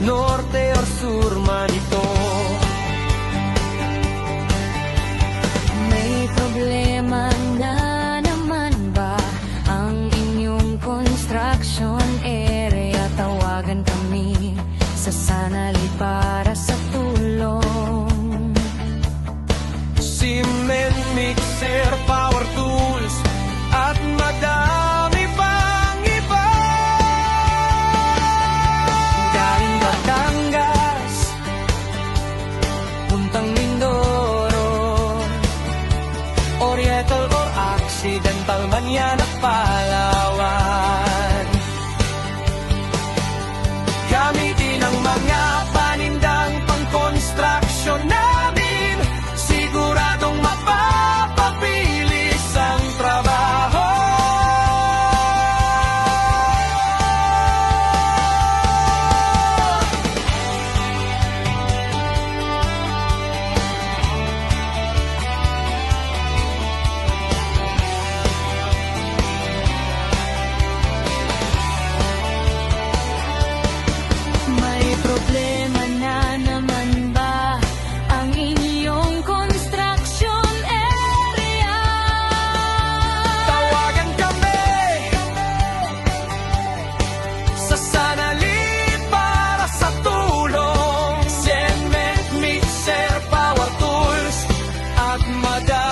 norte or sur man ito. May problema na naman ba ang inyong construction area? Tawagan kami sa Sanali para sa tulong. Cement mixer, power tools, at madami pang iba. Galing Batangas, puntang Mindoro, Oriental or Occidental man yan at Palawan. Gamitin ang mga panindang pang-construction namin, siguradong mapapabilis ang trabaho. May problema na naman ba ang inyong construction area? Tawagan kami sa Sanali para sa tulong. Cement mixer, power tools, at madami